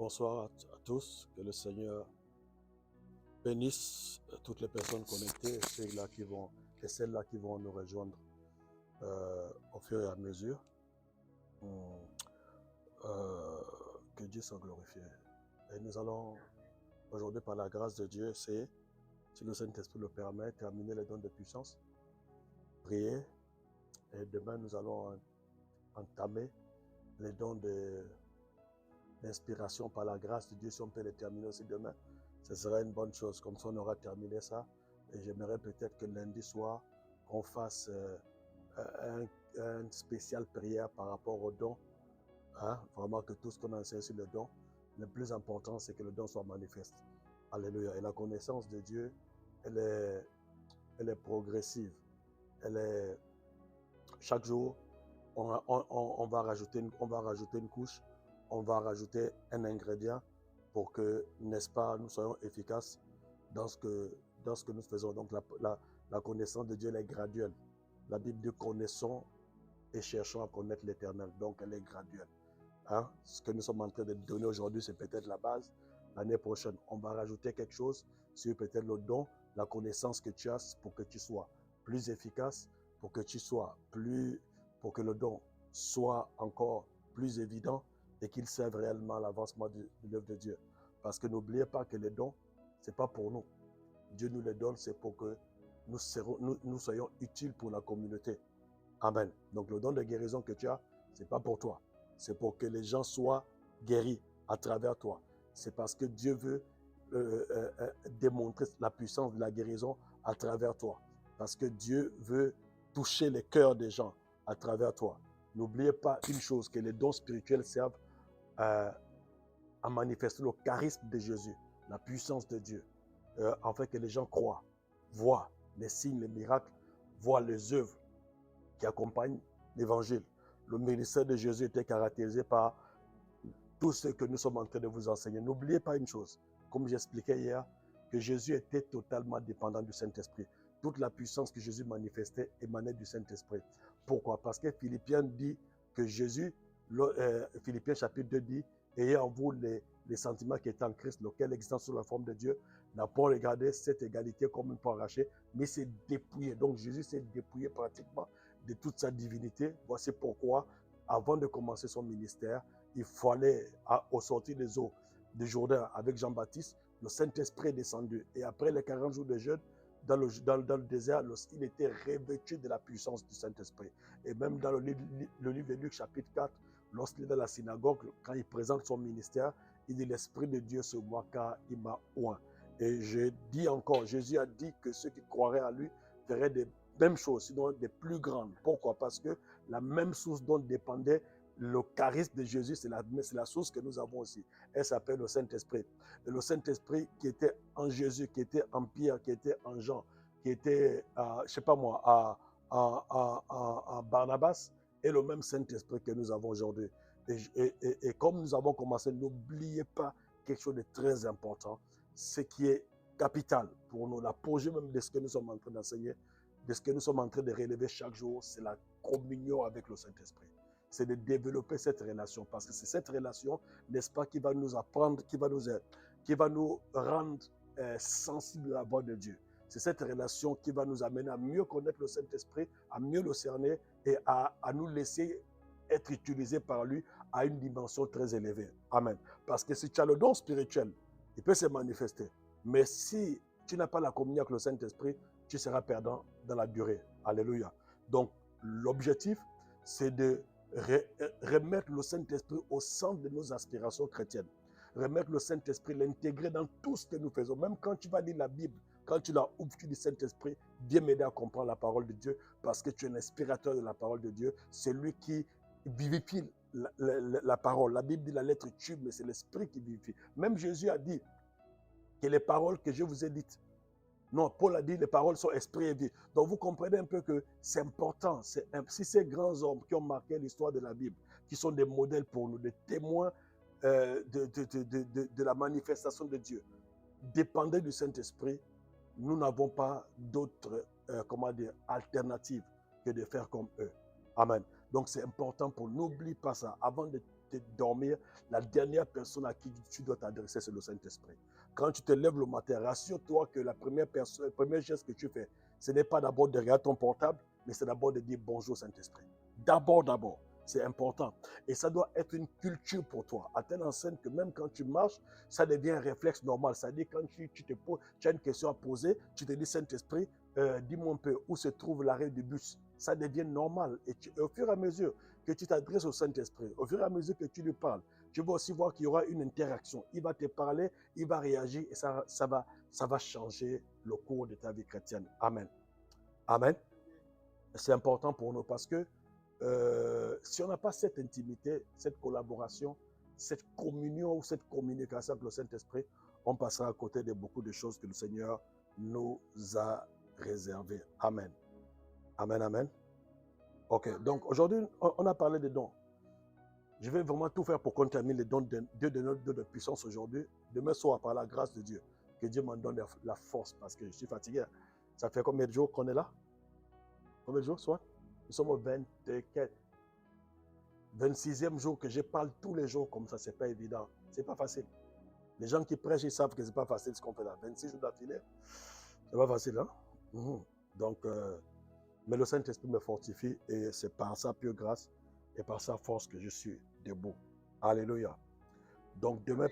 Bonsoir à tous. Que le Seigneur bénisse toutes les personnes connectées et celles-là qui vont nous rejoindre au fur et à mesure. Hum, que Dieu soit glorifié. Et nous allons aujourd'hui, par la grâce de Dieu, si le Saint-Esprit le permet, terminer les dons de puissance, prier. Et demain, nous allons entamer les dons d'inspiration par la grâce de Dieu. Si on peut les terminer aussi demain, ce serait une bonne chose. Comme ça, on aura terminé ça. Et j'aimerais peut-être que lundi soir, on fasse une spéciale prière par rapport aux dons. Hein? Vraiment que tout ce qu'on enseigne sur le don, le plus important, c'est que le don soit manifeste. Alléluia. Et la connaissance de Dieu, elle est progressive. Chaque jour, on va rajouter une couche, on va rajouter un ingrédient pour que, n'est-ce pas, nous soyons efficaces dans ce que nous faisons. Donc la connaissance de Dieu, elle est graduelle. La Bible dit connaissons et cherchons à connaître l'Éternel. Donc elle est graduelle. Hein? Ce que nous sommes en train de donner aujourd'hui, c'est peut-être la base. L'année prochaine, on va rajouter quelque chose sur peut-être le don, la connaissance que tu as pour que tu sois plus efficace, pour que le don soit encore plus évident et qu'il serve réellement à l'avancement de l'œuvre de Dieu. Parce que n'oubliez pas que les dons, ce n'est pas pour nous. Dieu nous les donne, c'est pour que nous soyons utiles pour la communauté. Amen. Donc le don de guérison que tu as, ce n'est pas pour toi. C'est pour que les gens soient guéris à travers toi. C'est parce que Dieu veut démontrer la puissance de la guérison à travers toi. Parce que Dieu veut toucher les cœurs des gens à travers toi. N'oubliez pas une chose, que les dons spirituels servent à manifester le charisme de Jésus, la puissance de Dieu, afin que les gens croient, voient les signes, les miracles, voient les œuvres qui accompagnent l'évangile. Le ministère de Jésus était caractérisé par tout ce que nous sommes en train de vous enseigner. N'oubliez pas une chose, comme j'expliquais hier, que Jésus était totalement dépendant du Saint-Esprit. Toute la puissance que Jésus manifestait émanait du Saint-Esprit. Pourquoi? Parce que Philippiens dit que Jésus, Philippiens chapitre 2 dit, ayez en vous les sentiments qui étaient en Christ, lequel existant sous la forme de Dieu, n'a pas regardé cette égalité comme une peau arrachée, mais s'est dépouillé. Donc Jésus s'est dépouillé pratiquement de toute sa divinité. Voici pourquoi, avant de commencer son ministère, il fallait, au sortir des eaux du Jourdain avec Jean-Baptiste, le Saint-Esprit est descendu. Et après les 40 jours de jeûne, dans le désert, il était revêtu de la puissance du Saint-Esprit. Et même dans le livre de Luc, chapitre 4, lorsqu'il est dans la synagogue, quand il présente son ministère, il dit « L'Esprit de Dieu sur moi, car il m'a oint ». Et je dis encore, Jésus a dit que ceux qui croiraient à lui feraient des mêmes choses, sinon des plus grandes. Pourquoi? Parce que la même source dont dépendait le charisme de Jésus, c'est la source que nous avons aussi. Elle s'appelle le Saint-Esprit. Et le Saint-Esprit qui était en Jésus, qui était en Pierre, qui était en Jean, qui était, je ne sais pas moi, à Barnabas, est le même Saint-Esprit que nous avons aujourd'hui. Et comme nous avons commencé, n'oubliez pas quelque chose de très important, ce qui est capital pour nous, l'apogée même de ce que nous sommes en train d'enseigner, de ce que nous sommes en train de relever chaque jour, c'est la communion avec le Saint-Esprit. C'est de développer cette relation, parce que c'est cette relation, n'est-ce pas, qui va nous apprendre, qui va nous rendre sensibles à la voix de Dieu. C'est cette relation qui va nous amener à mieux connaître le Saint-Esprit, à mieux le cerner et à nous laisser être utilisés par lui à une dimension très élevée. Amen. Parce que si tu as le don spirituel, il peut se manifester. Mais si tu n'as pas la communion avec le Saint-Esprit, tu seras perdant dans la durée. Alléluia. Donc, l'objectif, c'est de remettre le Saint-Esprit au centre de nos aspirations chrétiennes. Remettre le Saint-Esprit, l'intégrer dans tout ce que nous faisons. Même quand tu vas lire la Bible, quand tu la ouvres, tu dis Saint-Esprit, viens m'aider à comprendre la parole de Dieu, parce que tu es l'inspirateur de la parole de Dieu. C'est lui qui vivifie la parole. La Bible dit la lettre tue, mais c'est l'Esprit qui vivifie. Même Jésus a dit que les paroles que je vous ai dites, non, Paul a dit les paroles sont esprit et vie. Donc vous comprenez un peu que c'est important. Si ces grands hommes qui ont marqué l'histoire de la Bible, qui sont des modèles pour nous, des témoins de la manifestation de Dieu, dépendaient du Saint-Esprit, nous n'avons pas d'autre alternative que de faire comme eux. Amen. Donc c'est important pour nous. N'oublie pas ça. Avant de dormir, la dernière personne à qui tu dois t'adresser, c'est le Saint-Esprit. Quand tu te lèves le matin, rassure-toi que le premier geste que tu fais, ce n'est pas d'abord de regarder ton portable, mais c'est d'abord de dire bonjour Saint-Esprit. D'abord. C'est important. Et ça doit être une culture pour toi, à telle enseigne que même quand tu marches, ça devient un réflexe normal. C'est-à-dire quand tu as une question à poser, tu te dis Saint-Esprit, dis-moi un peu où se trouve l'arrêt du bus. Ça devient normal. Et au fur et à mesure que tu t'adresses au Saint-Esprit, au fur et à mesure que tu lui parles, tu vas aussi voir qu'il y aura une interaction. Il va te parler, il va réagir et ça va changer le cours de ta vie chrétienne. Amen. Amen. C'est important pour nous parce que si on n'a pas cette intimité, cette collaboration, cette communion ou cette communication avec le Saint-Esprit, on passera à côté de beaucoup de choses que le Seigneur nous a réservées. Amen. Amen. Ok, donc aujourd'hui, on a parlé des dons. Je vais vraiment tout faire pour qu'on termine les dons de puissance aujourd'hui. Demain soir, par la grâce de Dieu, que Dieu m'en donne la force parce que je suis fatigué. Ça fait combien de jours qu'on est là? Combien de jours, soit? Nous sommes au 24, 26e jour que je parle tous les jours comme ça, c'est pas évident. C'est pas facile. Les gens qui prêchent, ils savent que c'est pas facile ce qu'on fait là. 26 jours d'affilée, c'est pas facile, hein? Donc, mais le Saint-Esprit me fortifie et c'est par sa pure grâce et par sa force que je suis debout. Alléluia. Donc, demain,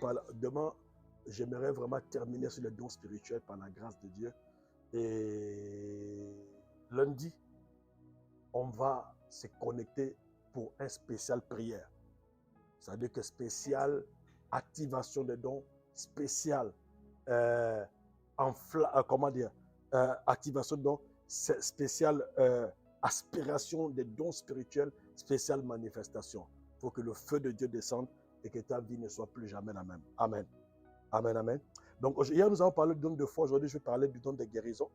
j'aimerais vraiment terminer sur les dons spirituels par la grâce de Dieu. Et lundi, on va se connecter pour un spécial prière. C'est-à-dire que spécial activation des dons, spécial activation de dons, spécial aspiration des dons spirituels, spéciale manifestation. Il faut que le feu de Dieu descende et que ta vie ne soit plus jamais la même. Amen. Amen. Donc hier nous avons parlé du don de foi, aujourd'hui je vais parler du don de guérison.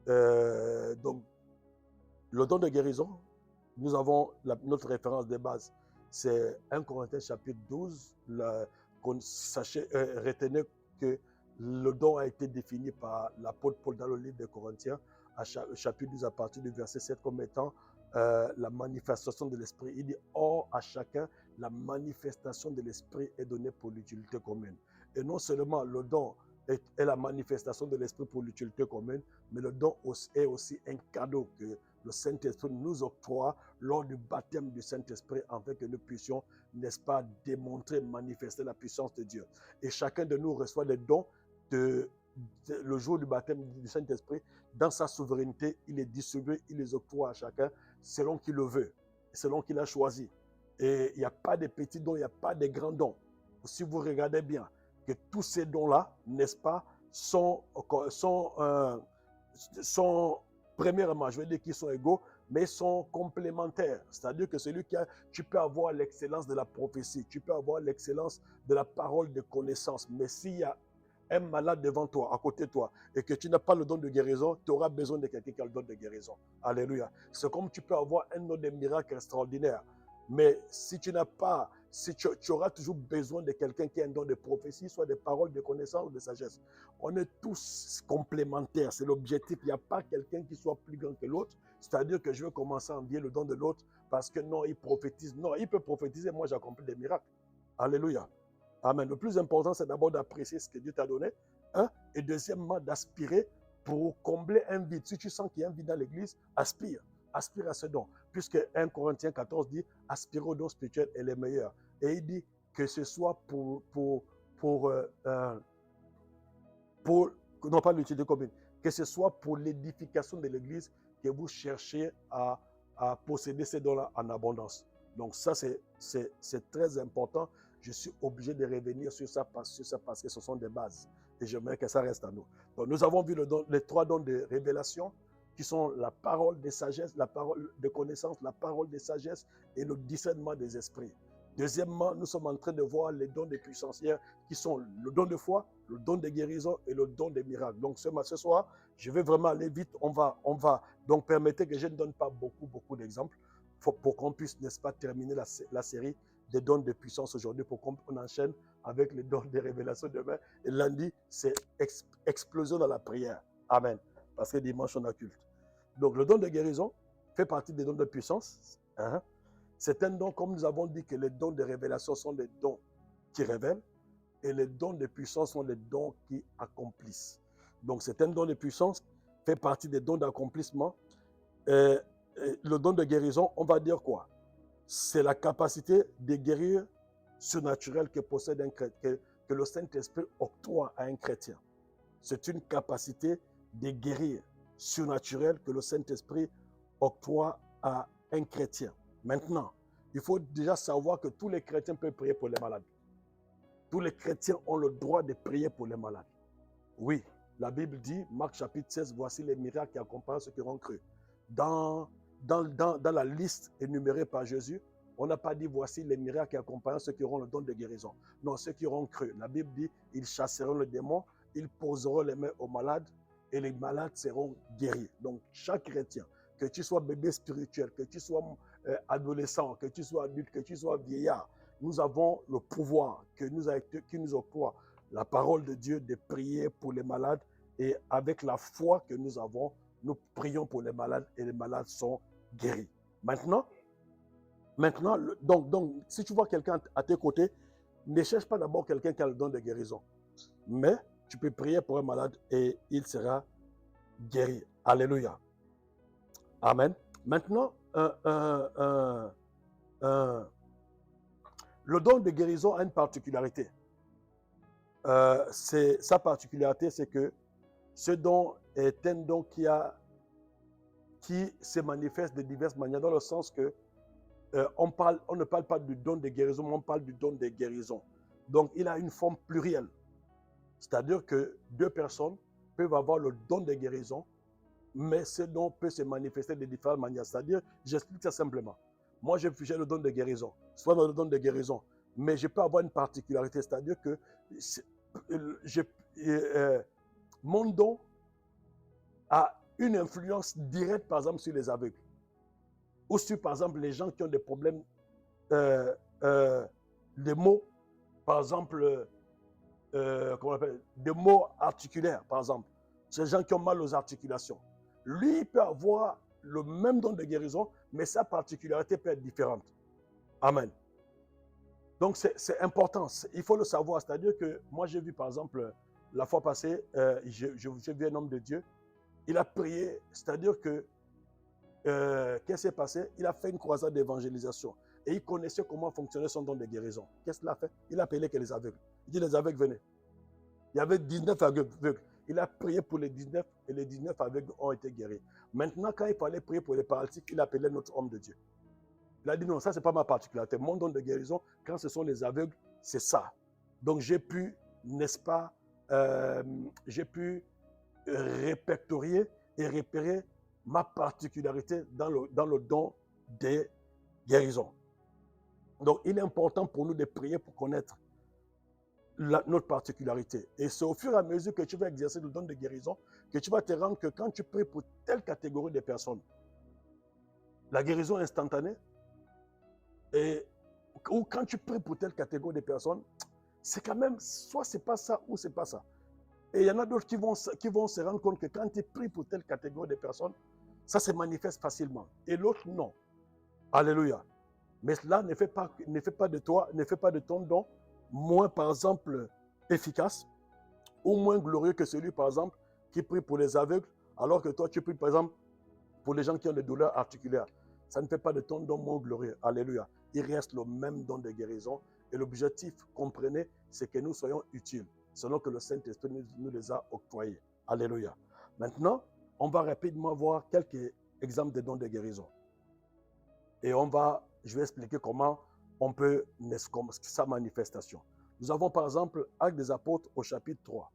Donc le don de guérison, nous avons notre référence de base, c'est 1 Corinthiens chapitre 12. Retenez que le don a été défini par l'apôtre Paul dans le livre des Corinthiens, chapitre 12 à partir du verset 7 comme étant la manifestation de l'esprit. Il dit, or à chacun, la manifestation de l'esprit est donnée pour l'utilité commune. Et non seulement le don est la manifestation de l'esprit pour l'utilité commune, mais le don est aussi un cadeau que le Saint-Esprit nous octroie lors du baptême du Saint-Esprit afin que nous puissions, n'est-ce pas, démontrer, manifester la puissance de Dieu. Et chacun de nous reçoit des dons le jour du baptême du Saint-Esprit. Dans sa souveraineté, il les distribue, il les octroie à chacun selon qu'il le veut, selon qu'il a choisi. Et il n'y a pas de petits dons, il n'y a pas de grands dons. Si vous regardez bien, que tous ces dons-là, n'est-ce pas, sont premièrement, je vais dire qu'ils sont égaux, mais sont complémentaires. C'est-à-dire que tu peux avoir l'excellence de la prophétie, tu peux avoir l'excellence de la parole de connaissance, mais s'il y a un malade devant toi, à côté de toi, et que tu n'as pas le don de guérison, tu auras besoin de quelqu'un qui a le don de guérison. Alléluia. C'est comme tu peux avoir un don de miracle extraordinaire, mais si tu n'as pas, tu auras toujours besoin de quelqu'un qui a un don de prophétie, soit des paroles de connaissance ou de sagesse. On est tous complémentaires, c'est l'objectif. Il n'y a pas quelqu'un qui soit plus grand que l'autre. C'est-à-dire que je vais commencer à envier le don de l'autre parce que non, il prophétise. Non, il peut prophétiser, moi j'accomplis des miracles. Alléluia. Amen. Le plus important, c'est d'abord d'apprécier ce que Dieu t'a donné. Et deuxièmement, d'aspirer pour combler un vide. Si tu sens qu'il y a un vide dans l'église, aspire à ce don. Puisque 1 Corinthiens 14 dit, aspirer au don spirituel est le meilleur. Et il dit que ce soit non pas l'utilité commune, que ce soit pour l'édification de l'église que vous cherchez à posséder ces dons-là en abondance. Donc ça, c'est très important. Je suis obligé de revenir sur ça parce que ce sont des bases. Et j'aimerais que ça reste à nous. Donc nous avons vu les 3 dons de révélation, qui sont la parole de sagesse, la parole de connaissance, la parole de sagesse et le discernement des esprits. Deuxièmement, nous sommes en train de voir les dons des puissancières qui sont le don de foi, le don de guérison et le don des miracles. Donc ce soir, je vais vraiment aller vite. On va. Donc permettez que je ne donne pas beaucoup d'exemples pour qu'on puisse, n'est-ce pas, terminer la série des dons de puissance aujourd'hui, pour qu'on enchaîne avec les dons de révélation demain. Et lundi, c'est explosion dans la prière. Amen. Parce que dimanche, on a culte. Donc le don de guérison fait partie des dons de puissance. C'est un don, comme nous avons dit, que les dons de révélation sont les dons qui révèlent et les dons de puissance sont les dons qui accomplissent. Donc, c'est un don de puissance, fait partie des dons d'accomplissement. Le don de guérison, on va dire quoi? C'est la capacité de guérir surnaturelle que possède que le Saint-Esprit octroie à un chrétien. C'est une capacité de guérir surnaturelle que le Saint-Esprit octroie à un chrétien. Maintenant, il faut déjà savoir que tous les chrétiens peuvent prier pour les malades. Tous les chrétiens ont le droit de prier pour les malades. Oui, la Bible dit, Marc chapitre 16, voici les miracles qui accompagnent ceux qui auront cru. Dans la liste énumérée par Jésus, on n'a pas dit voici les miracles qui accompagnent ceux qui auront le don de guérison. Non, ceux qui auront cru. La Bible dit, ils chasseront le démon, ils poseront les mains aux malades et les malades seront guéris. Donc, chaque chrétien, que tu sois bébé spirituel, que tu sois adolescent, que tu sois adulte, que tu sois vieillard, nous avons le pouvoir qui nous octroie la parole de Dieu de prier pour les malades et avec la foi que nous avons, nous prions pour les malades et les malades sont guéris. Maintenant, donc, si tu vois quelqu'un à tes côtés, ne cherche pas d'abord quelqu'un qui a le don de guérison, mais tu peux prier pour un malade et il sera guéri. Alléluia. Amen. Maintenant, le don de guérison a une particularité. Sa particularité, c'est que ce don est un don qui se manifeste de diverses manières, dans le sens que on ne parle pas du don de guérison, mais on parle du don de guérison. Donc, il a une forme plurielle. C'est-à-dire que deux personnes peuvent avoir le don de guérison, mais ce don peut se manifester de différentes manières. C'est-à-dire, j'explique ça simplement. Moi, j'ai le don de guérison, soit dans le don de guérison, mais je peux avoir une particularité, c'est-à-dire que mon don a une influence directe, par exemple, sur les aveugles. Ou sur, par exemple, les gens qui ont des problèmes, des mots, par exemple, comment on appelle, des mots articulaires, par exemple. Ces gens qui ont mal aux articulations. Lui, il peut avoir le même don de guérison, mais sa particularité peut être différente. Amen. Donc, c'est important. Il faut le savoir. C'est-à-dire que moi, j'ai vu, par exemple, la fois passée, j'ai vu un homme de Dieu. Il a prié. C'est-à-dire que, qu'est-ce qui s'est passé? Il a fait une croisade d'évangélisation. Et il connaissait comment fonctionnait son don de guérison. Qu'est-ce qu'il a fait? Il a appelé que les aveugles. Il dit, les aveugles, venez. Il y avait 19 aveugles. Il a prié pour les 19 et les 19 aveugles ont été guéris. Maintenant, quand il fallait prier pour les paralytiques, il appelait notre homme de Dieu. Il a dit non, ça, ce n'est pas ma particularité. Mon don de guérison, quand ce sont les aveugles, c'est ça. Donc, j'ai pu, n'est-ce pas, j'ai pu répertorier et repérer ma particularité dans le don des guérisons. Donc, il est important pour nous de prier pour connaître notre particularité. Et c'est au fur et à mesure que tu vas exercer le don de guérison que tu vas te rendre que quand tu pries pour telle catégorie de personnes, la guérison est instantanée. Ou quand tu pries pour telle catégorie de personnes, c'est quand même, soit c'est pas ça ou c'est pas ça. Et il y en a d'autres qui vont se rendre compte que quand tu pries pour telle catégorie de personnes, ça se manifeste facilement. Et l'autre, non. Alléluia. Mais cela ne fait pas de toi, ne fait pas de ton don moins, par exemple, efficace ou moins glorieux que celui, par exemple, qui prie pour les aveugles, alors que toi, tu pries, par exemple, pour les gens qui ont des douleurs articulaires. Ça ne fait pas de ton don moins glorieux. Alléluia. Il reste le même don de guérison. Et l'objectif, comprenez, c'est que nous soyons utiles, selon que le Saint-Esprit nous les a octroyés. Alléluia. Maintenant, on va rapidement voir quelques exemples de dons de guérison. Et je vais expliquer comment on peut, sa manifestation. Nous avons par exemple Actes des Apôtres au chapitre 3.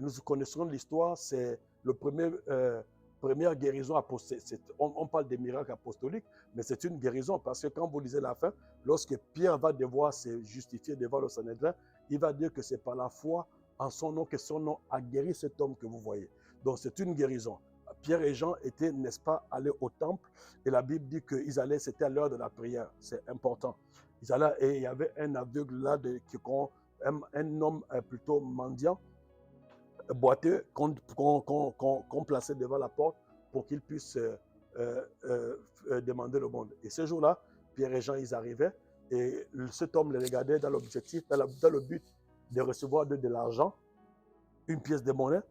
Nous connaissons l'histoire, c'est le première guérison apostolique. On parle des miracles apostoliques, mais c'est une guérison parce que quand vous lisez la fin, lorsque Pierre va devoir se justifier devant le Sanhédrin, il va dire que c'est par la foi en son nom que son nom a guéri cet homme que vous voyez. Donc c'est une guérison. Pierre et Jean étaient, n'est-ce pas, allés au temple et la Bible dit qu'ils allaient, c'était à l'heure de la prière. C'est important. Ils allaient et il y avait un aveugle là, un homme plutôt mendiant, boiteux, qu'on plaçait devant la porte pour qu'il puisse demander le monde. Et ce jour-là, Pierre et Jean, ils arrivaient, et cet homme les regardait dans l'objectif, dans le but de recevoir de l'argent, une pièce de monnaie.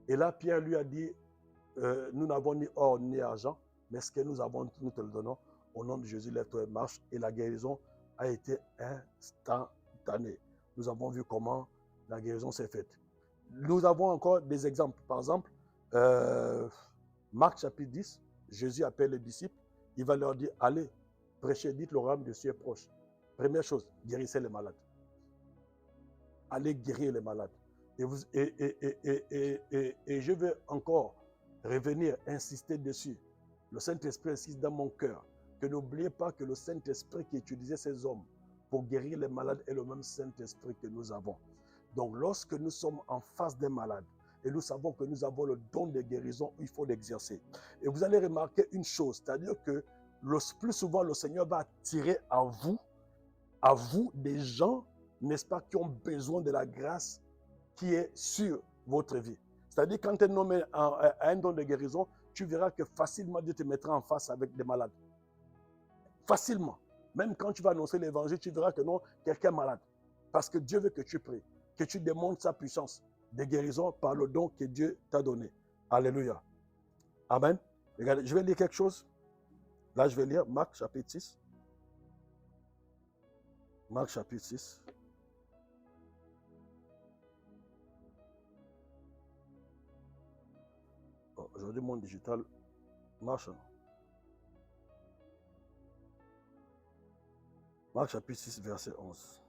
Et là, Pierre lui a dit, nous n'avons ni or ni argent, mais ce que nous avons, nous te le donnons. Au nom de Jésus, lève-toi et marche. Et la guérison a été instantanée. Nous avons vu comment la guérison s'est faite. Nous avons encore des exemples. Par exemple, Marc chapitre 10, Jésus appelle les disciples. Il va leur dire, allez, prêchez, dites le royaume de Dieu est proche. Première chose, guérissez les malades. Allez guérir les malades. Et je vais encore revenir, insister dessus. Le Saint-Esprit insiste dans mon cœur que n'oubliez pas que le Saint-Esprit qui utilisait ces hommes pour guérir les malades est le même Saint-Esprit que nous avons. Donc lorsque nous sommes en face des malades et nous savons que nous avons le don de guérison, il faut l'exercer. Et vous allez remarquer une chose, c'est-à-dire que plus souvent le Seigneur va attirer à vous des gens, n'est-ce pas, qui ont besoin de la grâce qui est sur votre vie. C'est-à-dire quand un homme a un don de guérison, tu verras que facilement Dieu te mettra en face avec des malades. Facilement. Même quand tu vas annoncer l'évangile, tu verras que non, quelqu'un est malade. Parce que Dieu veut que tu pries, que tu démontres sa puissance de guérison par le don que Dieu t'a donné. Alléluia. Amen. Regardez, je vais lire quelque chose. Là, je vais lire Marc chapitre 6. Marc chapitre 6. Oh, aujourd'hui, mon digital marche. Marc chapitre 6, verset 11.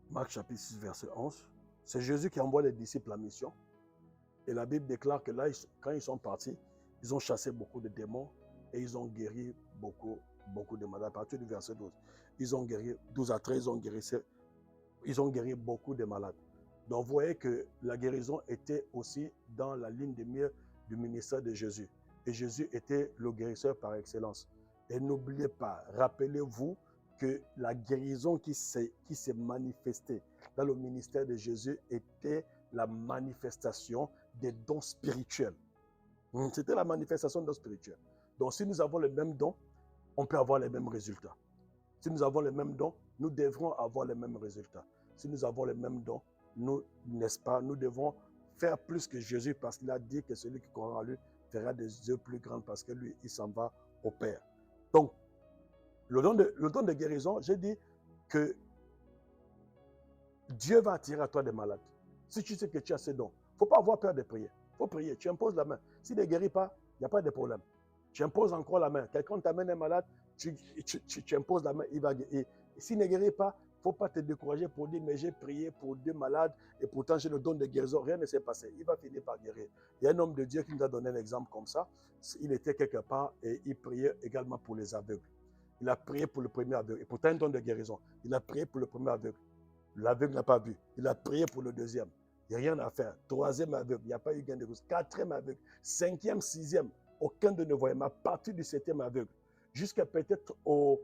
Marc chapitre 6, verset 11. C'est Jésus qui envoie les disciples à la mission. Et la Bible déclare que là, quand ils sont partis, ils ont chassé beaucoup de démons et ils ont guéri beaucoup de malades. À partir du verset 12, ils ont guéri, 12 à 13, ils ont guéri beaucoup de malades. Donc vous voyez que la guérison était aussi dans la ligne de mire du ministère de Jésus. Et Jésus était le guérisseur par excellence. Et n'oubliez pas, rappelez-vous que la guérison qui s'est manifestée dans le ministère de Jésus était la manifestation des dons spirituels. C'était la manifestation des dons spirituels. Donc si nous avons les mêmes dons, on peut avoir les mêmes résultats. Si nous avons les mêmes dons, nous devrons avoir les mêmes résultats. Si nous avons les mêmes dons, nous, n'est-ce pas, nous devons faire plus que Jésus parce qu'il a dit que celui qui croira en lui fera des œuvres plus grandes parce que lui, il s'en va au Père. Donc, le don de guérison, j'ai dit que Dieu va attirer à toi des malades. Si tu sais que tu as ces dons, il ne faut pas avoir peur de prier. Il faut prier, tu imposes la main. S'il ne guérit pas, il n'y a pas de problème. Tu imposes encore la main. Quelqu'un t'amène un malade, tu imposes la main, il va guérir. Et s'il ne guérit pas, il ne faut pas te décourager pour dire, mais j'ai prié pour 2 malades et pourtant j'ai le don de guérison. Rien ne s'est passé. Il va finir par guérir. Il y a un homme de Dieu qui nous a donné un exemple comme ça. Il était quelque part et il priait également pour les aveugles. Il a prié pour le premier aveugle. Et pourtant un don de guérison. Il a prié pour le premier aveugle. L'aveugle n'a pas vu. Il a prié pour le deuxième. Il n'y a rien à faire. 3e aveugle, il n'y a pas eu gain de cause. 4e aveugle, 5e, 6e, aucun de ne voyait. Mais à partir du 7e aveugle, jusqu'à peut-être au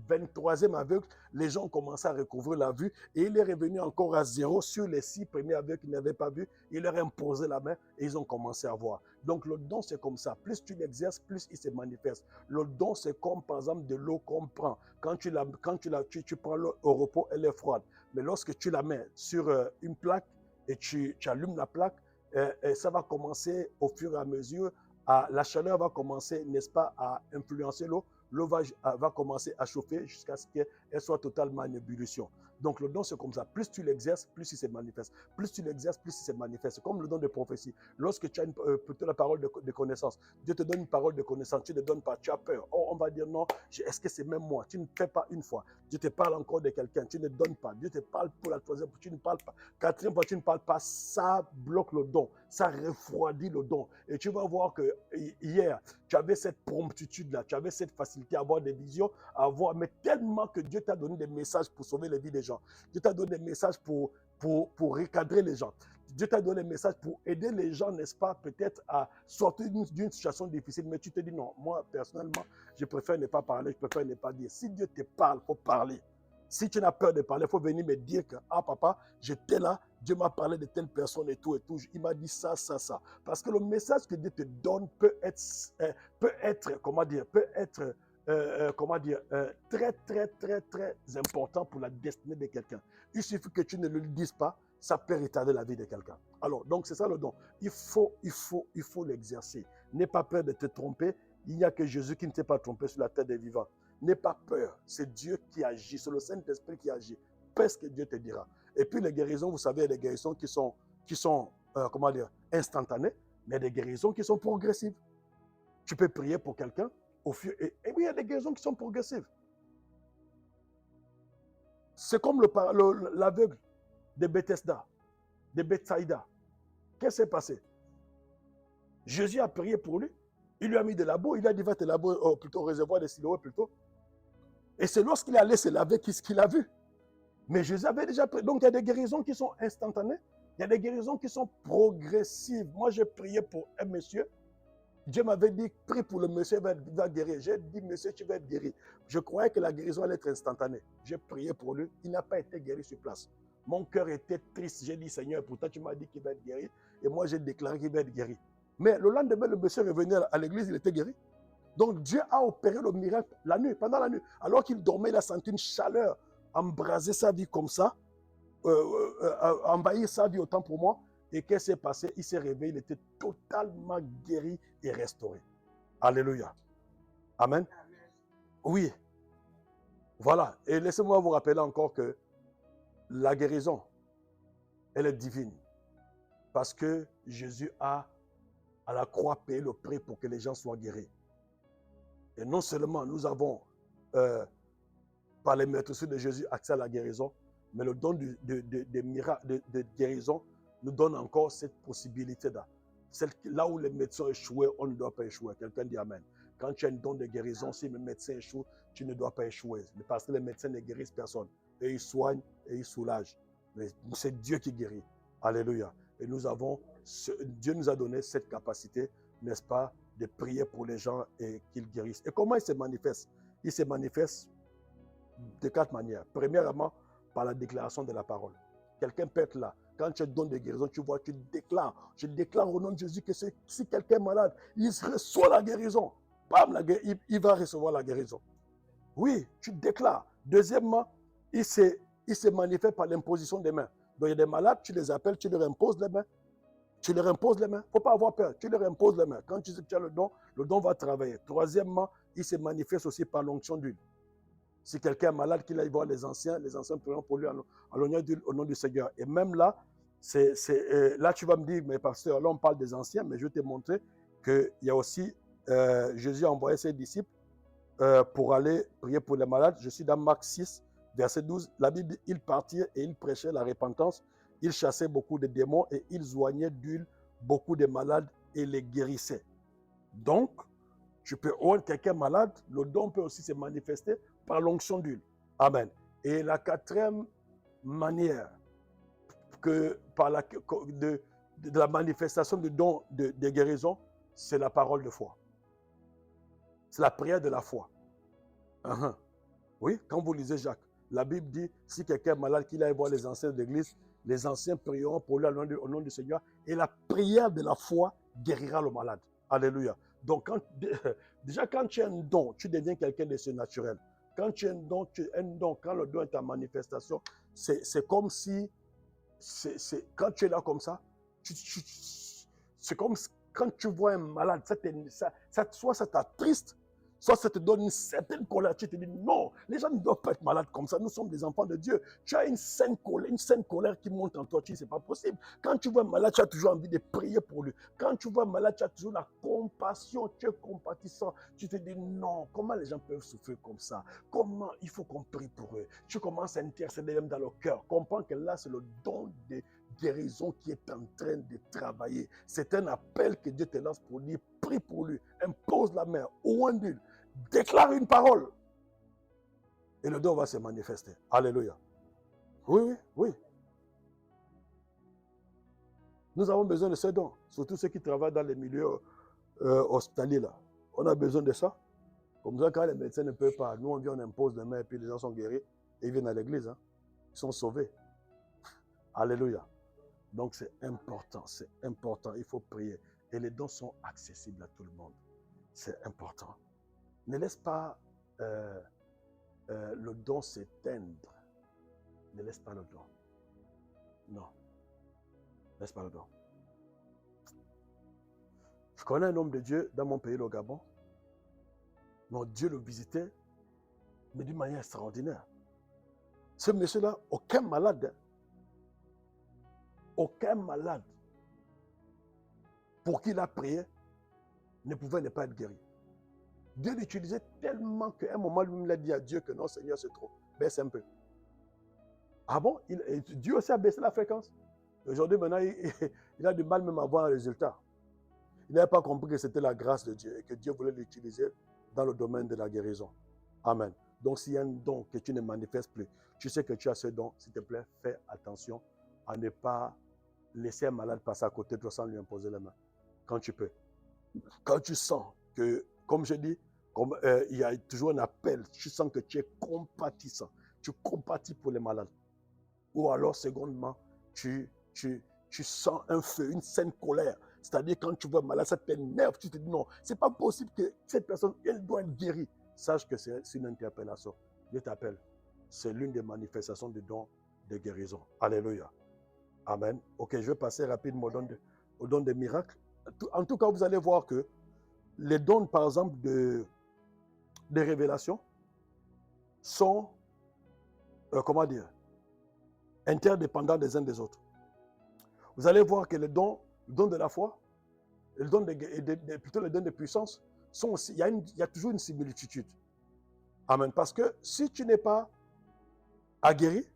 23e aveugle, les gens ont commencé à recouvrir la vue et il est revenu encore à 0 sur les 6 premiers aveugles qui n'avaient pas vu. Il leur a imposé la main et ils ont commencé à voir. Donc le don, c'est comme ça. Plus tu l'exerces, plus il se manifeste. Le don, c'est comme par exemple de l'eau qu'on prend. Quand tu prends l'eau au repos, elle est froide. Mais lorsque tu la mets sur une plaque et tu allumes la plaque, ça va commencer au fur et à mesure. La chaleur va commencer, n'est-ce pas, à influencer l'eau. L'eau va commencer à chauffer jusqu'à ce qu'elle soit totalement en ébullition. Donc le don, c'est comme ça. Plus tu l'exerces, plus il se manifeste. Plus tu l'exerces, plus il se manifeste. C'est comme le don de prophétie. Lorsque tu as plutôt la parole de connaissance, Dieu te donne une parole de connaissance, tu ne donnes pas, tu as peur. Oh, on va dire non, est-ce que c'est même moi? Tu ne fais pas une fois. Dieu te parle encore de quelqu'un, tu ne donnes pas. Dieu te parle pour la 3e fois, tu ne parles pas. 4e fois, tu ne parles pas. Ça bloque le don. Ça refroidit le don. Et tu vas voir que hier, tu avais cette promptitude-là, tu avais cette facilité à avoir des visions, mais tellement que Dieu t'a donné des messages pour sauver les vies des gens. Dieu t'a donné des messages pour recadrer les gens. Dieu t'a donné des messages pour aider les gens, n'est-ce pas, peut-être à sortir d'une situation difficile. Mais tu te dis non, moi, personnellement, je préfère ne pas parler, je préfère ne pas dire. Si Dieu te parle, il faut parler. Si tu n'as peur de parler, il faut venir me dire que, ah papa, j'étais là, Dieu m'a parlé de telle personne et tout, il m'a dit ça, ça, ça. Parce que le message que Dieu te donne peut être très, très, très, très important pour la destinée de quelqu'un. Il suffit que tu ne le dises pas, ça peut retarder la vie de quelqu'un. Alors, donc c'est ça le don. Il faut l'exercer. N'aie pas peur de te tromper. Il n'y a que Jésus qui ne s'est pas trompé sur la terre des vivants. N'aie pas peur. C'est Dieu qui agit. C'est le Saint-Esprit qui agit. Fais ce que Dieu te dira. Et puis les guérisons, vous savez, il y a des guérisons qui sont instantanées, mais des guérisons qui sont progressives. Tu peux prier pour quelqu'un, et oui, il y a des guérisons qui sont progressives. C'est comme l'aveugle de Bethesda, de Bethsaïda. Qu'est-ce qui s'est passé? Jésus a prié pour lui. Il lui a mis de la boue. Il a dit, va te laver, plutôt au réservoir de Siloé plutôt. Et c'est lorsqu'il est allé se laver qu'il a vu. Mais Jésus avait déjà prié. Donc il y a des guérisons qui sont instantanées. Il y a des guérisons qui sont progressives. Moi, j'ai prié pour un monsieur. Dieu m'avait dit, prie pour le monsieur, il va guérir. J'ai dit, monsieur, tu vas être guéri. Je croyais que la guérison allait être instantanée. J'ai prié pour lui. Il n'a pas été guéri sur place. Mon cœur était triste. J'ai dit, Seigneur, pourtant tu m'as dit qu'il va être guéri. Et moi, j'ai déclaré qu'il va être guéri. Mais le lendemain, le monsieur est revenu à l'église, il était guéri. Donc Dieu a opéré le miracle la nuit, pendant la nuit. Alors qu'il dormait, il a senti une chaleur embraser sa vie comme ça, envahir sa vie autant pour moi. Et qu'est-ce qui s'est passé? Il s'est réveillé, il était totalement guéri et restauré. Alléluia. Amen. Oui. Voilà. Et laissez-moi vous rappeler encore que la guérison, elle est divine. Parce que Jésus a, à la croix, payé le prix pour que les gens soient guéris. Et non seulement nous avons, par les maîtres de Jésus, accès à la guérison, mais le don de guérison nous donne encore cette possibilité-là. Là où les médecins échouaient, on ne doit pas échouer. Quelqu'un dit Amen. Quand tu as un don de guérison, si le médecin échoue, tu ne dois pas échouer. Parce que les médecins ne guérissent personne. Et ils soignent et ils soulagent. Mais c'est Dieu qui guérit. Alléluia. Et Dieu nous a donné cette capacité, n'est-ce pas, de prier pour les gens et qu'ils guérissent. Et comment il se manifeste? Il se manifeste de 4 manières. Premièrement, par la déclaration de la parole. Quelqu'un peut être là. Quand tu donnes des guérisons, tu vois, tu déclares. Je déclare au nom de Jésus que si quelqu'un est malade, il reçoit la guérison. Bam, il va recevoir la guérison. Oui, tu déclares. Deuxièmement, il se manifeste par l'imposition des mains. Donc il y a des malades, tu les appelles, tu leur imposes les mains. Tu leur imposes les mains. Il ne faut pas avoir peur. Tu leur imposes les mains. Quand tu sais que tu as le don va travailler. Troisièmement, il se manifeste aussi par l'onction d'huile. Si quelqu'un est malade, qu'il aille voir les anciens prieront pour lui en l'oignon d'huile au nom du Seigneur. Et même là, là tu vas me dire, mais pasteur, là on parle des anciens, mais je vais te montrer qu'il y a aussi, Jésus a envoyé ses disciples pour aller prier pour les malades. Je suis dans Marc 6, verset 12. La Bible dit, ils partirent et ils prêchaient la repentance. Ils chassaient beaucoup de démons et ils oignaient d'huile beaucoup de malades et les guérissaient. Donc, tu peux oindre quelqu'un malade, le don peut aussi se manifester par l'onction d'huile. Amen. Et la quatrième manière de la manifestation du don de guérison, c'est la parole de foi. C'est la prière de la foi. Oui, quand vous lisez Jacques, la Bible dit, si quelqu'un est malade, qu'il aille voir les anciens de l'église, les anciens prieront pour lui au nom du Seigneur, et la prière de la foi guérira le malade. Alléluia. Donc, déjà, quand tu as un don, tu deviens quelqu'un de surnaturel. Quand tu as un don, quand le don est en manifestation, c'est comme si, quand tu es là comme ça, c'est comme quand tu vois un malade, soit ça t'attriste, soit ça te donne une certaine colère. Tu te dis non, les gens ne doivent pas être malades comme ça. Nous sommes des enfants de Dieu. Tu as une saine colère qui monte en toi. Tu dis c'est pas possible. Quand tu vois un malade, tu as toujours envie de prier pour lui. Quand tu vois un malade, tu as toujours la compassion. Tu es compatissant. Tu te dis non, comment les gens peuvent souffrir comme ça? Comment il faut qu'on prie pour eux? Tu commences à intercéder même dans le cœur. Comprends que là, c'est le don de guérison qui est en train de travailler. C'est un appel que Dieu te lance pour dire prie pour lui, impose la main, oindre, déclare une parole et le don va se manifester. Alléluia. Oui, oui, oui. Nous avons besoin de ce don, surtout ceux qui travaillent dans les milieux hospitaliers là. On a besoin de ça. Comme ça, quand les médecins ne peuvent pas, nous on vient, on impose les mains et puis les gens sont guéris et ils viennent à l'église. Hein. Ils sont sauvés. Alléluia. Donc c'est important, il faut prier. Et les dons sont accessibles à tout le monde. C'est important. Ne laisse pas le don s'éteindre. Ne laisse pas le don. Non. Laisse pas le don. Je connais un homme de Dieu dans mon pays, le Gabon. Non, Dieu le visitait, mais d'une manière extraordinaire. Ce monsieur-là, aucun malade pour qui il a prié ne pouvait ne pas être guéri. Dieu l'utilisait tellement qu'à un moment, lui-même l'a dit à Dieu que non, Seigneur, c'est trop. Baisse un peu. Ah bon? Dieu aussi a baissé la fréquence. Aujourd'hui, maintenant, il a du mal même à voir un résultat. Il n'avait pas compris que c'était la grâce de Dieu et que Dieu voulait l'utiliser dans le domaine de la guérison. Amen. Donc, s'il y a un don que tu ne manifestes plus, tu sais que tu as ce don, s'il te plaît, fais attention à ne pas laisser un malade passer à côté de toi sans lui imposer la main. Quand tu peux. Quand tu sens que, comme je dis, il y a toujours un appel, tu sens que tu es compatissant. Tu compatis pour les malades. Ou alors, secondement, tu sens un feu, une saine colère. C'est-à-dire, quand tu vois un malade, ça t'énerve, tu te dis non, c'est pas possible que cette personne, elle doit être guérie. Sache que c'est une interpellation. Dieu t'appelle. C'est l'une des manifestations du don de guérison. Alléluia. Amen. Ok, je vais passer rapidement au don des miracles. En tout cas, vous allez voir que les dons, par exemple, des révélations sont, interdépendants des uns des autres. Vous allez voir que le don de la foi, le don plutôt le don de puissance, sont aussi, il y a toujours une similitude. Amen. Parce que si tu n'es pas aguerri,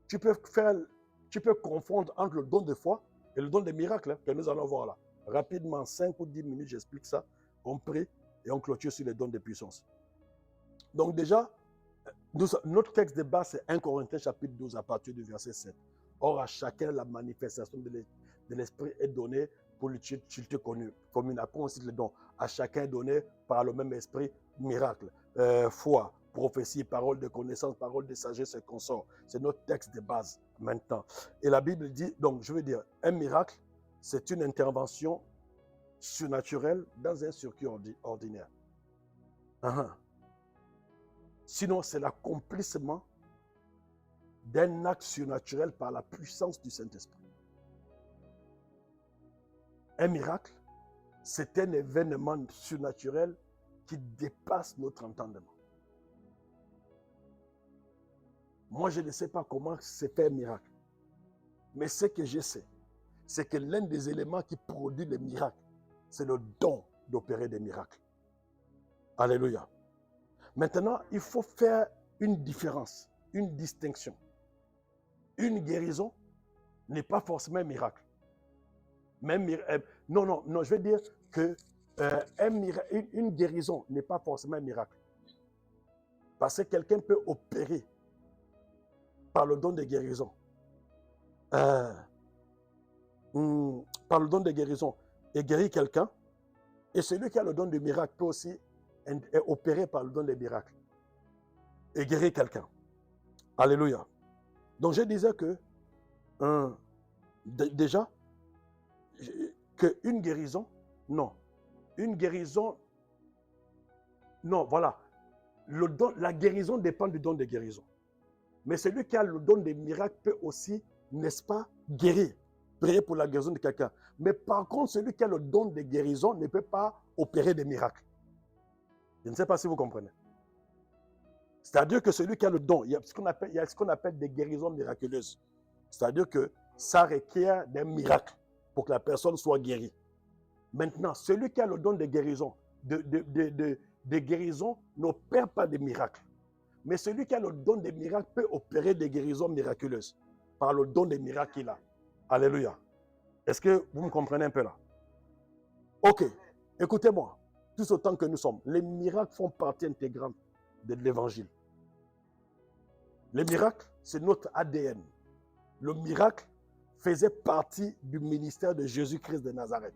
tu peux confondre entre le don de foi et le don des miracles que nous allons voir là. Rapidement, 5 ou 10 minutes, j'explique ça. On prie et on clôture sur les dons de puissance. Donc déjà, notre texte de base, c'est 1 Corinthiens chapitre 12 à partir du verset 7. Or, à chacun, la manifestation de l'Esprit est donnée pour l'utilité commune. Après, on cite les dons. À chacun est donné par le même Esprit, miracle, foi, prophétie, parole de connaissance, parole de sagesse et consort. C'est notre texte de base maintenant. Et la Bible dit, donc je veux dire, un miracle, c'est une intervention surnaturelle dans un circuit ordinaire. Sinon, c'est l'accomplissement d'un acte surnaturel par la puissance du Saint-Esprit. Un miracle, c'est un événement surnaturel qui dépasse notre entendement. Moi, je ne sais pas comment se fait un miracle. Mais ce que je sais, c'est que l'un des éléments qui produit les miracles, c'est le don d'opérer des miracles. Alléluia. Maintenant, il faut faire une différence, une distinction. Une guérison n'est pas forcément un miracle. Même, non, je veux dire que une guérison n'est pas forcément un miracle. Parce que quelqu'un peut opérer par le don de guérison. Par le don de guérison et guérir quelqu'un. Et celui qui a le don de miracle peut aussi opérer par le don des miracles et guérir quelqu'un. Alléluia. Donc je disais que déjà qu'une guérison, non. Une guérison, non, voilà. La guérison dépend du don de guérison. Mais celui qui a le don des miracles peut aussi, n'est-ce pas, guérir, prier pour la guérison de quelqu'un. Mais par contre, celui qui a le don de guérison ne peut pas opérer des miracles. Je ne sais pas si vous comprenez. C'est-à-dire que celui qui a le don, il y a ce qu'on appelle des guérisons miraculeuses. C'est-à-dire que ça requiert d'un miracle pour que la personne soit guérie. Maintenant, celui qui a le don de guérison, de guérison n'opère pas de miracles. Mais celui qui a le don des miracles peut opérer des guérisons miraculeuses par le don des miracles qu'il a. Alléluia. Est-ce que vous me comprenez un peu là? Ok, écoutez-moi. Tout autant que nous sommes, les miracles font partie intégrante de l'évangile. Les miracles, c'est notre ADN. Le miracle faisait partie du ministère de Jésus-Christ de Nazareth.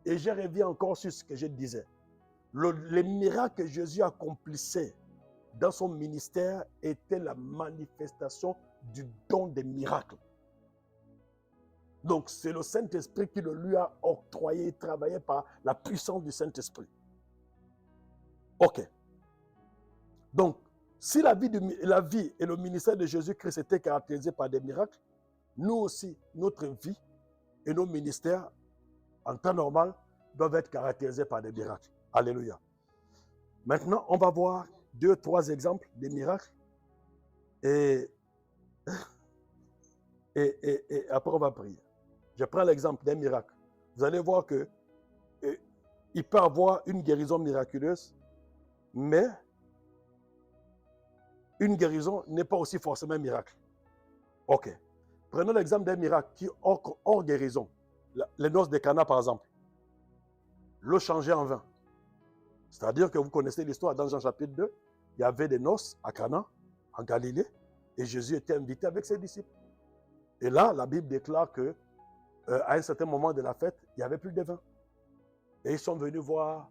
Et je reviens encore sur ce que je disais. Les miracles que Jésus accomplissait dans son ministère était la manifestation du don des miracles. Donc, c'est le Saint-Esprit qui le lui a octroyé, travaillé par la puissance du Saint-Esprit. Ok. Donc, si la vie et le ministère de Jésus-Christ étaient caractérisés par des miracles, nous aussi, notre vie et nos ministères, en temps normal, doivent être caractérisés par des miracles. Alléluia. Maintenant, on va voir 2, 3 exemples des miracles. Et après, on va prier. Je prends l'exemple d'un miracle. Vous allez voir que il peut avoir une guérison miraculeuse, mais une guérison n'est pas aussi forcément un miracle. Ok. Prenons l'exemple d'un miracle qui est hors guérison. Les noces de Cana, par exemple. L'eau changée en vin. C'est-à-dire que vous connaissez l'histoire dans Jean chapitre 2. Il y avait des noces à Cana, en Galilée, et Jésus était invité avec ses disciples. Et là, la Bible déclare que à un certain moment de la fête, il n'y avait plus de vin. Et ils sont venus voir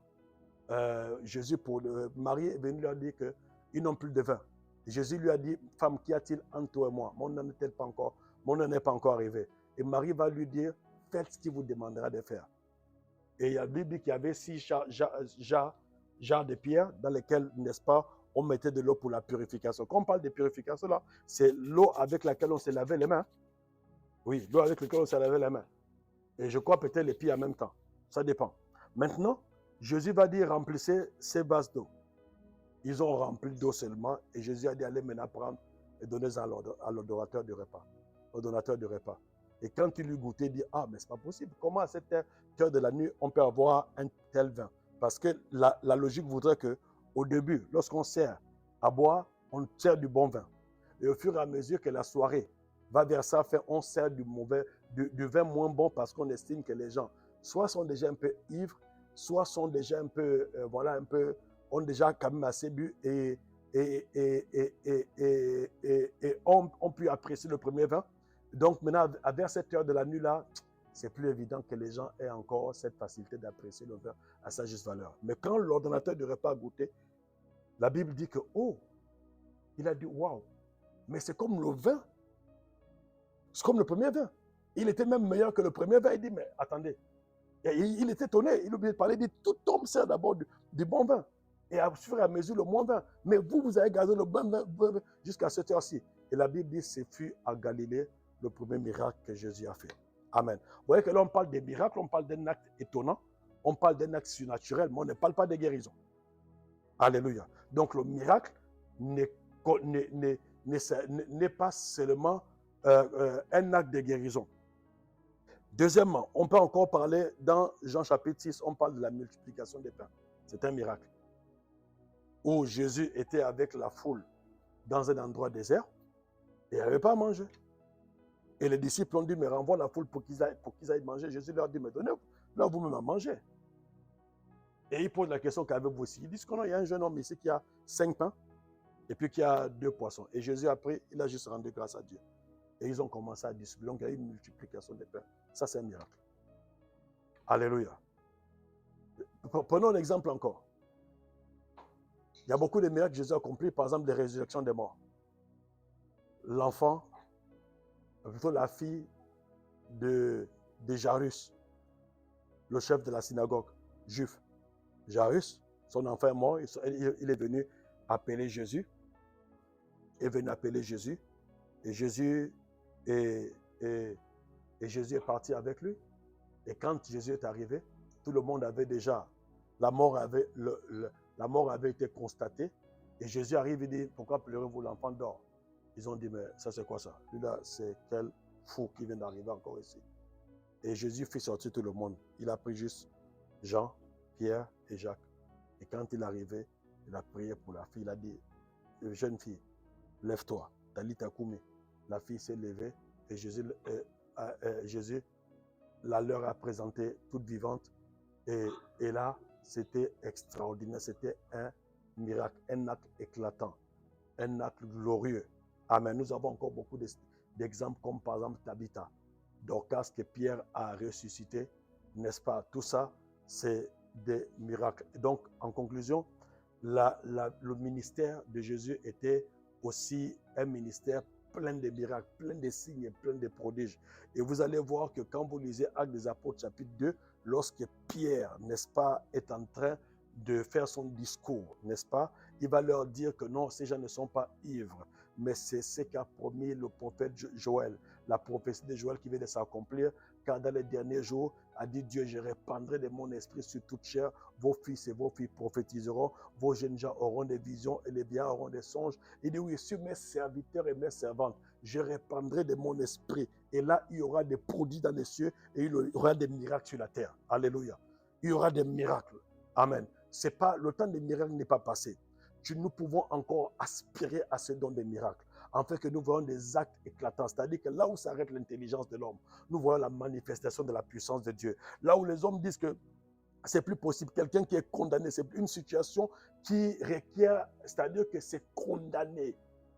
Jésus pour Marie est venue leur dire qu'ils n'ont plus de vin. Et Jésus lui a dit, femme, qu'y a-t-il entre toi et moi? Mon nom n'est pas encore arrivé. Et Marie va lui dire, faites ce qu'il vous demandera de faire. Et il y a la Bible qui avait 6 jarres de pierre dans lesquels, n'est-ce pas, on mettait de l'eau pour la purification. Quand on parle de purification, là, c'est l'eau avec laquelle on se lavait les mains. Oui, l'eau avec laquelle on se lavait les mains. Et je crois peut-être les pieds en même temps. Ça dépend. Maintenant, Jésus va dire, remplissez ces vases d'eau. Ils ont rempli d'eau seulement. Et Jésus a dit, allez maintenant prendre et donnez à l'adorateur du repas. Au donateur du repas. Et quand il lui goûtait, il dit, ah, mais c'est pas possible. Comment à cette heure de la nuit, on peut avoir un tel vin? Parce que la logique voudrait qu'au début, lorsqu'on sert à boire, on sert du bon vin. Et au fur et à mesure que la soirée va vers sa fin, on sert du vin moins bon parce qu'on estime que les gens soit sont déjà un peu ivres, soit sont déjà un peu, ont déjà quand même assez bu et ont pu apprécier le premier vin. Donc maintenant, vers cette heure de la nuit là, c'est plus évident que les gens aient encore cette facilité d'apprécier le vin à sa juste valeur. Mais quand l'ordonnateur du repas a goûté, la Bible dit que, oh, il a dit, waouh, mais c'est comme le vin. C'est comme le premier vin. Il était même meilleur que le premier vin. Il dit, mais attendez. Et il était étonné. Il oubliait de parler. Il dit, tout homme sert d'abord du bon vin. Et à fur et à mesure, le moins vin. Mais vous avez gardé le bon vin jusqu'à cette heure-ci. Et la Bible dit, ce fut à Galilée le premier miracle que Jésus a fait. Amen. Vous voyez que là, on parle des miracles, on parle d'un acte étonnant, on parle d'un acte surnaturel, mais on ne parle pas de guérison. Alléluia. Donc, le miracle n'est pas seulement un acte de guérison. Deuxièmement, on peut encore parler dans Jean chapitre 6, on parle de la multiplication des pains. C'est un miracle. Où Jésus était avec la foule dans un endroit désert et il n'avait pas à manger. Et les disciples ont dit, mais renvoie la foule pour qu'ils aillent manger. Jésus leur dit, mais donnez-leur vous-même à manger. Et il pose la question qu'avez-vous aussi. Ils disent qu'il y a un jeune homme ici qui a 5 pains et puis qui a 2 poissons. Et Jésus, après, il a juste rendu grâce à Dieu. Et ils ont commencé à distribuer. Donc, il y a eu une multiplication des pains. Ça, c'est un miracle. Alléluia. Prenons un exemple encore. Il y a beaucoup de miracles que Jésus a accomplis, par exemple, des résurrections des morts. L'enfant, plutôt la fille de Jairus, le chef de la synagogue juif. Jairus, son enfant est mort, il est venu appeler Jésus. Il est venu appeler Jésus. Et Jésus est parti avec lui. Et quand Jésus est arrivé, tout le monde avait déjà, la mort avait été constatée. Et Jésus arrive et dit, pourquoi pleurez-vous, l'enfant dort? Ils ont dit, mais ça c'est quoi ça? Lui là, c'est quel fou qui vient d'arriver encore ici. Et Jésus fit sortir tout le monde. Il a pris juste Jean, Pierre et Jacques. Et quand il est arrivé, il a prié pour la fille. Il a dit, jeune fille, lève-toi. Talita koumi. La fille s'est levée et Jésus la leur a présenté toute vivante. Et là, c'était extraordinaire. C'était un miracle, un acte éclatant, un acte glorieux. Amen. Nous avons encore beaucoup d'exemples, comme par exemple Tabitha, Dorcas que Pierre a ressuscité, n'est-ce pas? Tout ça, c'est des miracles. Donc, en conclusion, le ministère de Jésus était aussi un ministère plein de miracles, plein de signes, plein de prodiges. Et vous allez voir que quand vous lisez Actes des Apôtres chapitre 2, lorsque Pierre, n'est-ce pas, est en train de faire son discours, n'est-ce pas, il va leur dire que non, ces gens ne sont pas ivres, mais c'est ce qu'a promis le prophète Joël, la prophétie de Joël qui vient de s'accomplir, car dans les derniers jours, a dit Dieu, je répandrai de mon esprit sur toute chair, vos fils et vos filles prophétiseront, vos jeunes gens auront des visions et les vieillards auront des songes. Il dit oui, sur mes serviteurs et mes servantes, je répandrai de mon esprit. Et là, il y aura des prodiges dans les cieux et il y aura des miracles sur la terre. Alléluia. Il y aura des miracles. Amen. C'est pas, le temps des miracles n'est pas passé. Nous pouvons encore aspirer à ce don des miracles, afin que nous voyons des actes éclatants. C'est-à-dire que là où s'arrête l'intelligence de l'homme, nous voyons la manifestation de la puissance de Dieu. Là où les hommes disent que c'est plus possible, quelqu'un qui est condamné, c'est une situation qui requiert, c'est-à-dire que c'est condamné,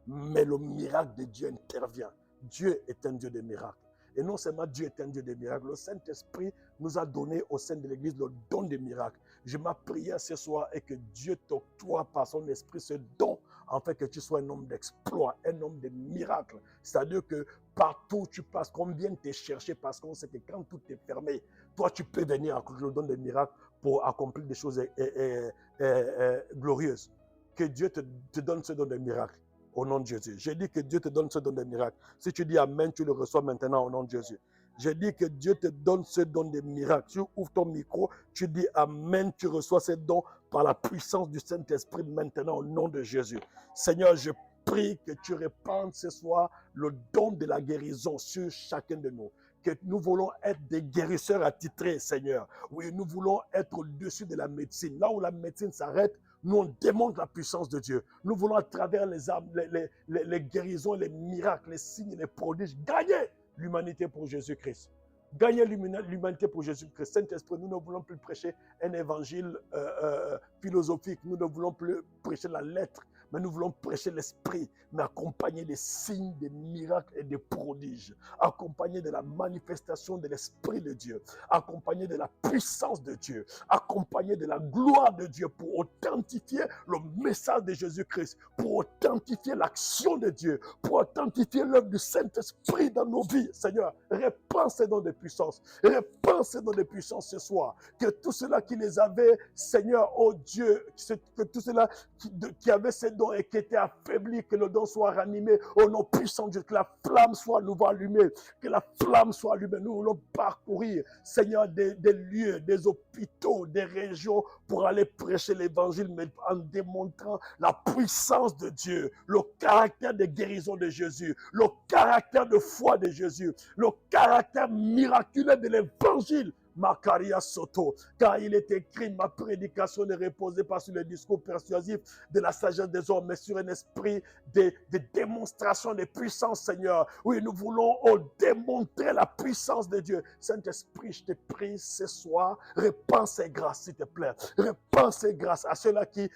mais le miracle de Dieu intervient. Dieu est un Dieu de miracles. Et non seulement Dieu est un Dieu de miracles, le Saint-Esprit nous a donné au sein de l'Église le don des miracles. Je ma prière ce soir est que Dieu t'octroie par son esprit ce don, afin que tu sois un homme d'exploit, un homme de miracles. C'est-à-dire que partout où tu passes, qu'on vienne te chercher, parce qu'on sait que quand tout est fermé, toi tu peux venir avec le don des miracles pour accomplir des choses glorieuses. Que Dieu te donne ce don des miracles. Au nom de Jésus. J'ai dit que Dieu te donne ce don des miracles. Si tu dis Amen, tu le reçois maintenant au nom de Jésus. J'ai dit que Dieu te donne ce don des miracles. Tu ouvres ton micro, tu dis Amen, tu reçois ce don par la puissance du Saint-Esprit maintenant au nom de Jésus. Seigneur, je prie que tu répandes ce soir le don de la guérison sur chacun de nous. Que nous voulons être des guérisseurs attitrés, Seigneur. Oui, nous voulons être au-dessus de la médecine. Là où la médecine s'arrête, nous, on démontre la puissance de Dieu. Nous voulons, à travers les armes, les guérisons, les miracles, les signes, les prodiges, gagner l'humanité pour Jésus-Christ. Gagner l'humanité pour Jésus-Christ. Saint-Esprit, nous ne voulons plus prêcher un évangile philosophique. Nous ne voulons plus prêcher la lettre, mais nous voulons prêcher l'esprit, mais accompagné des signes, des miracles et des prodiges, accompagné de la manifestation de l'esprit de Dieu, accompagné de la puissance de Dieu, accompagné de la gloire de Dieu pour authentifier le message de Jésus-Christ, pour authentifier l'action de Dieu, pour authentifier l'œuvre du Saint-Esprit dans nos vies. Seigneur, répands ces dons de puissance, répands ces dons de puissance ce soir, que tout cela qui les avait, Seigneur, oh Dieu, que tout cela qui avait ces dons et qui était affaibli, que le don soit ranimé au nom puissant de Dieu, que la flamme soit nouveau allumée, que la flamme soit allumée. Nous voulons parcourir, Seigneur, des lieux, des hôpitaux, des régions pour aller prêcher l'évangile, mais en démontrant la puissance de Dieu, le caractère de guérison de Jésus, le caractère de foi de Jésus, le caractère miraculeux de l'évangile. Makaria Soto, car il est écrit, ma prédication ne reposait pas sur le discours persuasif de la sagesse des hommes, mais sur un esprit de démonstration de puissance, Seigneur. Oui, nous voulons démontrer la puissance de Dieu. Saint-Esprit, je te prie ce soir, répands ces grâces, s'il te plaît. Répands ces grâces à ceux-là qui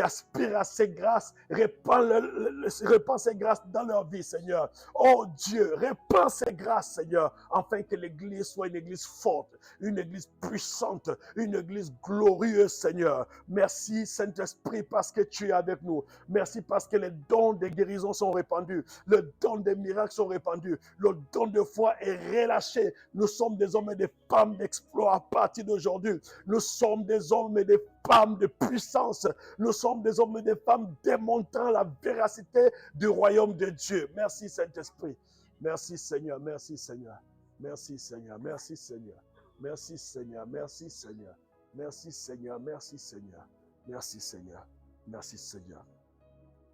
aspirent à ces grâces. Répands ces grâces dans leur vie, Seigneur. Oh Dieu, répands ces grâces, Seigneur, afin que l'Église soit une Église forte, une Église puissante, une Église glorieuse, Seigneur. Merci, Saint-Esprit, parce que tu es avec nous. Merci parce que les dons de guérison sont répandus, les dons des miracles sont répandus, le don de foi est relâché. Nous sommes des hommes et des femmes d'exploit à partir d'aujourd'hui. Nous sommes des hommes et des femmes de puissance. Nous sommes des hommes et des femmes démontrant la véracité du royaume de Dieu. Merci, Saint-Esprit. Merci, Seigneur. Merci, Seigneur. Merci, Seigneur. Merci, Seigneur. Merci, Seigneur. Merci, Seigneur. Merci, Seigneur. Merci, Seigneur. Merci, Seigneur. Merci, Seigneur.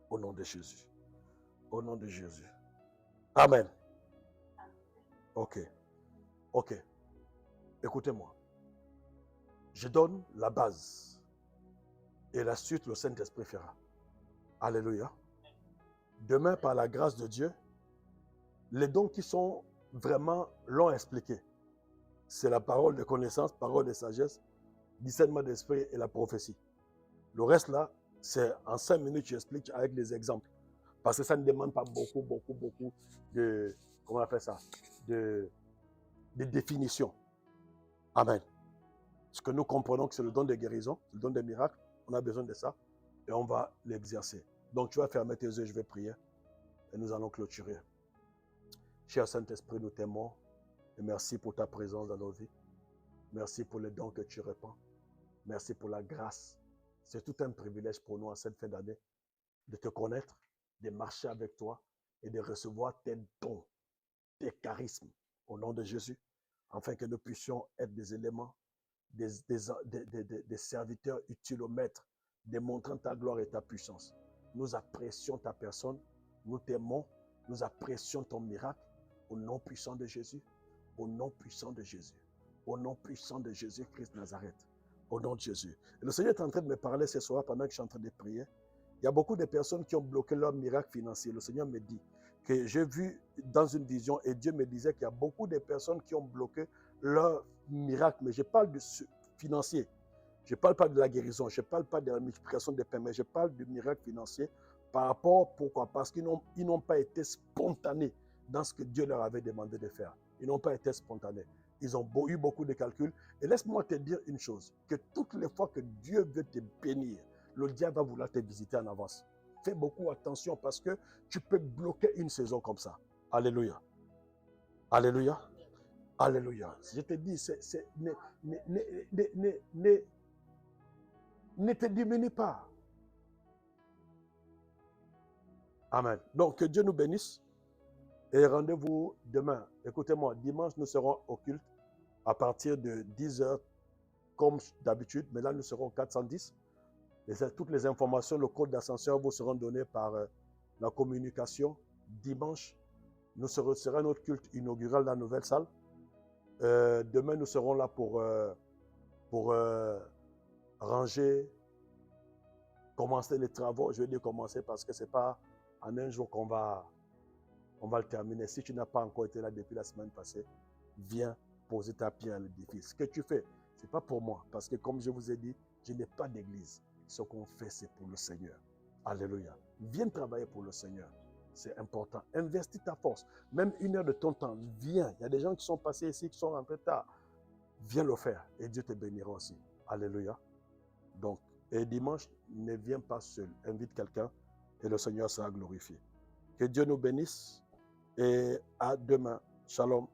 Au nom de Jésus. Au nom de Jésus. Amen. Ok. Ok. Écoutez-moi. Je donne la base. Et la suite, le Saint-Esprit fera. Alléluia. Demain, par la grâce de Dieu, les dons qui sont vraiment l'ont expliqué. C'est la parole de connaissance, parole de sagesse, discernement d'esprit et la prophétie. Le reste là, c'est en 5 minutes, j'explique avec des exemples. Parce que ça ne demande pas beaucoup de, comment on appelle ça, de définition. Amen. Ce que nous comprenons que c'est le don de guérison, le don des miracles, On a besoin de ça et on va l'exercer. Donc tu vas fermer tes yeux, je vais prier et nous allons clôturer. Cher Saint-Esprit, nous t'aimons et merci pour ta présence dans nos vies. Merci pour les dons que tu répands. Merci pour la grâce. C'est tout un privilège pour nous en cette fin d'année de te connaître, de marcher avec toi et de recevoir tes dons, tes charismes au nom de Jésus, afin que nous puissions être des éléments, des serviteurs utiles au Maître, démontrant ta gloire et ta puissance. Nous apprécions ta personne, nous t'aimons, nous apprécions ton miracle au nom puissant de Jésus, au nom puissant de Jésus, au nom puissant de Jésus-Christ de Nazareth, au nom de Jésus. Et le Seigneur est en train de me parler ce soir pendant que je suis en train de prier. Il y a beaucoup de personnes qui ont bloqué leur miracle financier. Le Seigneur me dit que j'ai vu dans une vision et Dieu me disait qu'il y a beaucoup de personnes qui ont bloqué leur miracle. Mais je parle de financier. Je ne parle pas de la guérison. Je ne parle pas de la multiplication des paix. Mais je parle du miracle financier par rapport, pourquoi? Parce qu'ils n'ont pas été spontanés dans ce que Dieu leur avait demandé de faire. Ils n'ont pas été spontanés. Ils ont eu beaucoup de calculs. Et laisse-moi te dire une chose, que toutes les fois que Dieu veut te bénir, le diable va vouloir te visiter en avance. Fais beaucoup attention parce que tu peux bloquer une saison comme ça. Alléluia. Alléluia. Alléluia. Je te dis, ne te diminue pas. Amen. Donc, que Dieu nous bénisse. Et rendez-vous demain. Écoutez-moi, dimanche, nous serons au culte à partir de 10h, comme d'habitude. Mais là, nous serons au 410. Toutes les informations, le code d'ascenseur vous seront donnés par la communication. Dimanche, nous serons notre culte inaugural dans la nouvelle salle. Demain, nous serons là pour ranger, commencer les travaux. Je vais dire commencer parce que ce n'est pas en un jour qu'on va le terminer. Si tu n'as pas encore été là depuis la semaine passée, viens poser ta pierre à l'édifice. Ce que tu fais, ce n'est pas pour moi. Parce que comme je vous ai dit, je n'ai pas d'église. Ce qu'on fait, c'est pour le Seigneur. Alléluia. Viens travailler pour le Seigneur. C'est important. Investis ta force. Même 1 heure de ton temps. Viens. Il y a des gens qui sont passés ici, qui sont rentrés tard. Viens le faire. Et Dieu te bénira aussi. Alléluia. Donc, et dimanche, ne viens pas seul. Invite quelqu'un et le Seigneur sera glorifié. Que Dieu nous bénisse. Et à demain. Shalom.